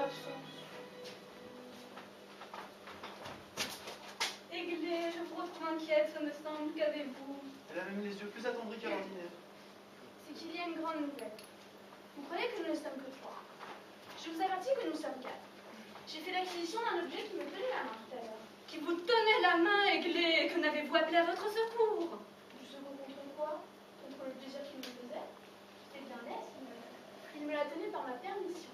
absence. Aiglé, je vous retrouve inquiète, ce me semble. Qu'avez-vous? Elle a même les yeux plus attendris qu'à l'ordinaire. C'est qu'il y a une grande nouvelle. Vous croyez que nous ne sommes que 3. Je vous avertis que nous sommes 4. J'ai fait l'acquisition d'un objet qui me tenait la main tout à l'heure. Qui vous tenait la main, Aiglé? Que n'avez-vous appelé à votre secours? Du second contre quoi? Contre le plaisir qu'il me faisait? C'était bien laid, il me la tenait par ma permission.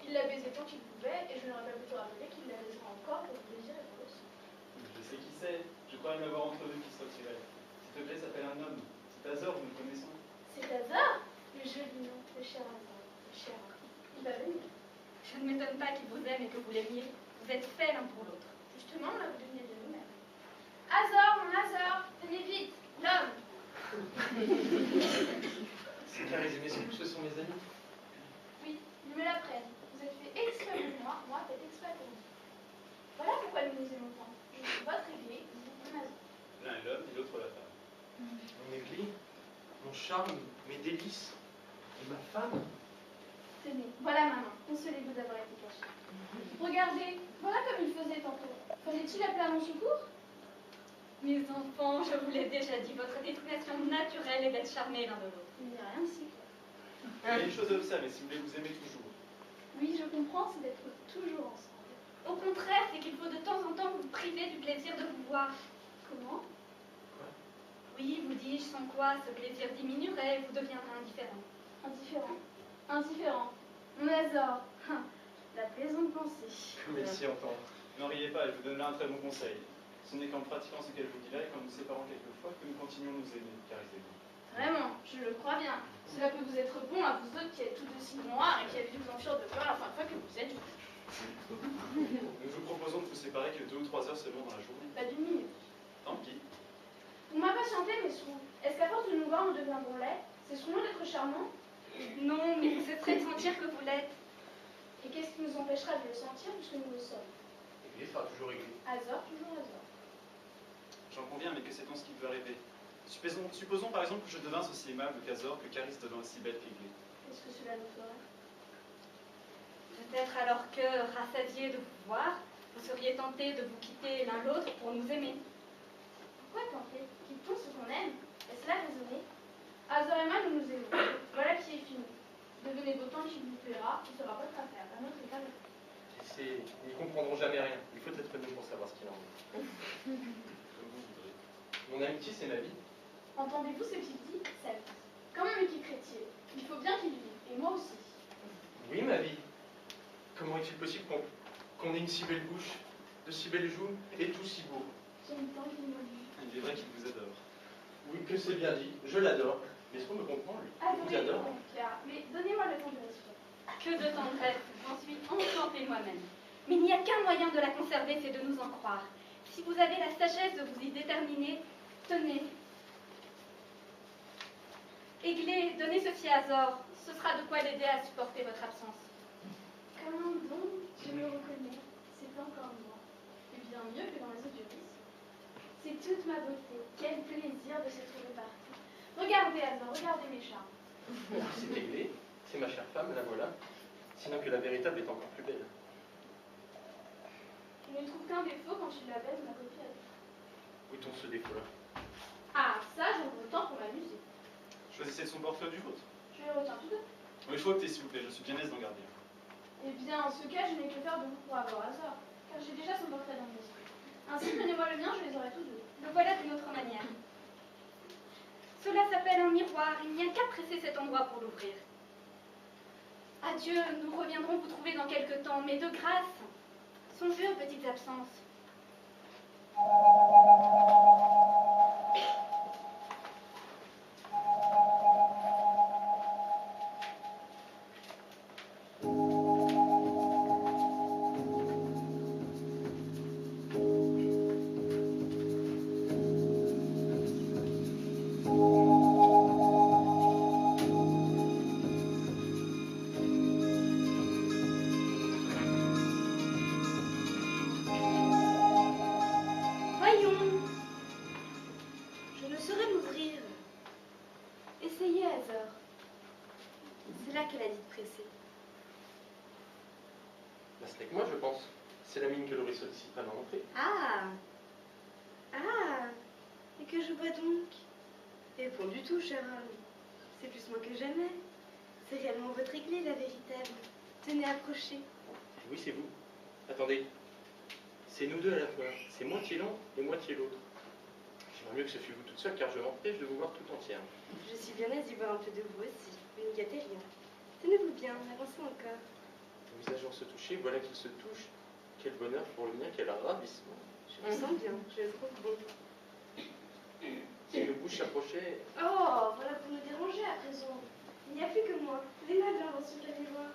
Il la baisait tant qu'il pouvait, et je n'aurais pas pu te rappeler qu'il la baisera encore pour le plaisir et pour le sang. Je sais qui c'est. Je crois y avoir entre deux qui se retiraient. Cet objet s'appelle un homme. C'est Azor, nous le connaissons. C'est hasard? Le joli nom, le cher hasard, le cher. Il va venir. Je ne m'étonne pas qu'il vous aime et que vous l'aimiez. Vous êtes faits l'un pour l'autre. Justement, on l'a devenu de nous-mêmes. Azor, mon Azor, venez vite, l'homme. C'est Caris et Mesclou, ce sont mes amis. Oui, ils me l'apprennent. Vous êtes fait exprès pour moi, moi faites exprès pour vous. Voilà pourquoi nous nous aimons tant. Je suis votre aiguille, vous, mon Azor. L'un est l'homme et l'autre la femme. Mon aiguille, mon charme, mes délices, et ma femme. Tenez, voilà ma main. Consolez-vous d'avoir été caché. Regardez, voilà comme il faisait tantôt. Fallait-il appeler à mon secours? Mes enfants, je vous l'ai déjà dit, votre destination naturelle est d'être charmés l'un de l'autre. Il n'y a rien de si clair. Il y a une chose à observer, si vous voulez vous aimer toujours. Oui, je comprends, c'est d'être toujours ensemble. Au contraire, c'est qu'il faut de temps en temps vous priver du plaisir de vous voir. Comment? Oui, vous dis-je, sans quoi ce plaisir diminuerait et vous deviendrez indifférent. Indifférent. Indifférent. Mon Azor. La plaisante pensée. Comme elle s'y entend. N'en riez pas, je vous donne là un très bon conseil. Ce n'est qu'en pratiquant ce qu'elle vous dit là et qu'en nous séparant quelquefois que nous continuons de nous aimer, Caris et moi. Vraiment, je le crois bien. Cela peut vous être bon à vous autres qui êtes tout aussi noirs et qui avez dû vous enfuir de peur la première fois que vous êtes vus. Nous vous proposons de vous séparer que 2 ou 3 heures seulement dans la journée. Pas d'une minute. Tant pis. Vous m'impatientez, mes sous. Est-ce qu'à force de nous voir, nous deviendrons laids? Cesserons-nous d'être charmants? Non, mais vous cesserez de sentir que vous l'êtes. Et qu'est-ce qui nous empêchera de le sentir puisque nous le sommes? Aiguille sera toujours aiguille. Azor, toujours Azor. J'en conviens, mais que sait-on ce qui peut arriver? Supposons par exemple que je devinsse aussi aimable qu'Azor, que Caris devint aussi belle qu'Aiglé. Qu'est-ce que cela nous ferait? Peut-être alors que, rassasiés de vous voir, vous seriez tentés de vous quitter l'un l'autre pour nous aimer. Pourquoi tenter? Quittons ce qu'on aime. Est-ce là raisonner? Azor et moi, nous nous aimons. Voilà qui est fini. Devenez d'autant qu'il vous plaira, ce sera votre affaire. À notre état. Ils n'y comprendront jamais rien. Il faut être nous pour savoir ce qu'il en est. Comme vous voudrez. Mon amitié, c'est ma vie. Entendez-vous ce qu'il dit? Sa vie. Comme un qui chrétien. Il faut bien qu'il vive. Et moi aussi. Oui, ma vie. Comment est-il possible qu'on ait une si belle bouche, de si belles joues, et tout si beau? J'aime tant qu'il me dit. Il est vrai qu'il vous adore. Oui, que c'est bien dit. Je l'adore. Mais est-ce qu'on me comprend, lui? Il vous Adorez adore. mon cœur. Mais donnez-moi le temps de respirer. Que de tendresse, j'en suis enchantée moi-même. Mais il n'y a qu'un moyen de la conserver, c'est de nous en croire. Si vous avez la sagesse de vous y déterminer, tenez. Aiglé, donnez ceci à Azor. Ce sera de quoi l'aider à supporter votre absence. Comment donc? Je me reconnais. C'est encore moi. Et bien mieux que dans les autres juristes. C'est toute ma beauté. Quel plaisir de se trouver partout. Regardez, Azor, regardez mes charmes. C'est Aiglé. C'est ma chère femme, la voilà. Sinon que la véritable est encore plus belle. Je ne trouve qu'un défaut quand tu la baises, ma copie. Où est-on ce défaut-là? Ah, ça, j'en veux autant pour m'amuser. Choisissez de son portrait ou du vôtre. Je les retiens tous deux. Oui, il faut opter, s'il vous plaît, je suis bien aise d'en garder un. Eh bien, en ce cas, je n'ai que faire de vous pour avoir Azor, car j'ai déjà son portrait dans l'esprit. Ainsi, prenez-moi le mien, je les aurai tous deux. Le voilà d'une autre manière. Cela s'appelle un miroir, il n'y a qu'à presser cet endroit pour l'ouvrir. Adieu, nous reviendrons vous trouver dans quelque temps, mais de grâce, songez aux petites absences. Voyons, je ne saurais m'ouvrir. Essayez, Azor. C'est là qu'elle a dit de presser. Bah, c'est avec moi, je pense. C'est la mine que Laurie sollicite à l'entrée. Ah. Ah. Et que je vois donc? Et point du tout, cher homme. C'est plus moi que jamais. C'est réellement votre église, la véritable. Tenez, approchez. Oui, c'est vous. Attendez. C'est nous deux à la fois. C'est moitié l'un et moitié l'autre. J'aimerais mieux que ce fût vous toute seule, car je m'empêche de vous voir tout entière. Je suis bien aise d'y voir un peu de vous aussi. Vous ne gâtez rien. Tenez-vous bien, avancez encore. Les visages se toucher, voilà qu'ils se touchent. Quel bonheur pour le mien, quel ravissement. Je me sens bien, je le trouve bon. Si nos bouches s'approchaient, Oh, voilà pour nous déranger à présent. Il n'y a plus que moi. Léna vient dans ce qu'elle voir.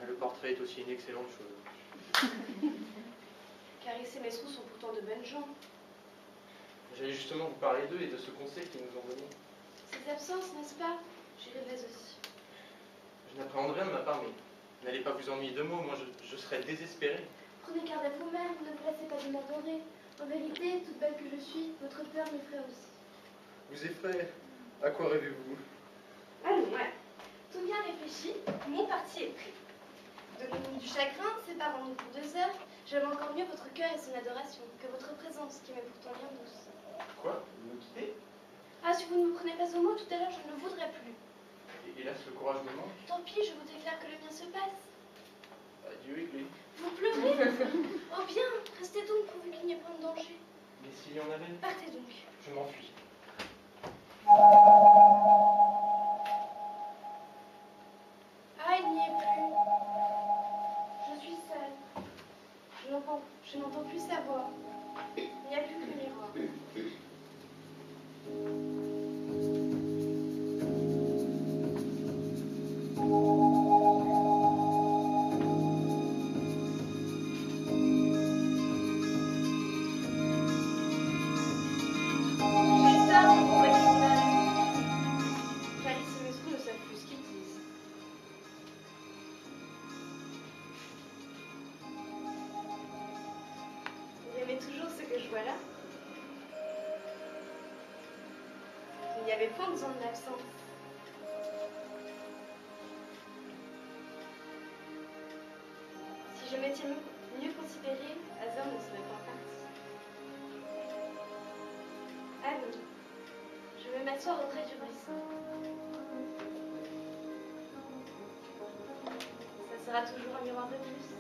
le portrait est aussi une excellente chose. Caris et Mesrou sont pourtant de bonnes gens. J'allais justement vous parler d'eux et de ce conseil qu'ils nous ont donné. Ces absences, n'est-ce pas? J'y rêvais aussi. Je n'appréhende rien de ma part, mais n'allez pas vous ennuyer de mots, moi je serais désespéré. Prenez garde à vous-même, ne vous laissez pas dénamorer. En vérité, toute belle que je suis, votre peur m'effraie aussi. Vous effraie? À quoi rêvez-vous? Allons, ouais. Tout bien réfléchi, mon parti est pris. Donnez-nous du chagrin, séparons-nous pour 2 heures. J'aime encore mieux votre cœur et son adoration que votre présence, qui m'est pourtant bien douce. Quoi? Vous me quittez? Ah, si vous ne me prenez pas au mot, tout à l'heure, je ne le voudrais plus. Et hélas, le courage me manque. Tant pis, je vous déclare que le mien se passe. Adieu, Églé. Vous pleurez? Oh bien, restez donc pourvu qu'il n'y ait point de danger. Mais s'il y en avait, Partez donc. je m'enfuis. Ah, il n'y est plus. Je suis seule. Je n'entends plus sa voix. Il n'y a plus que le miroir. J'ai tort pour votre journal. Caris et Mesrou ne savent plus ce qu'ils disent. Vous aimez toujours ce que je vois là? Il n'y avait point besoin de l'absence. Si je m'étais mieux considérée, Azor ne serait pas parti. Allons, je vais m'asseoir auprès du ruisseau. Ça sera toujours un miroir de plus.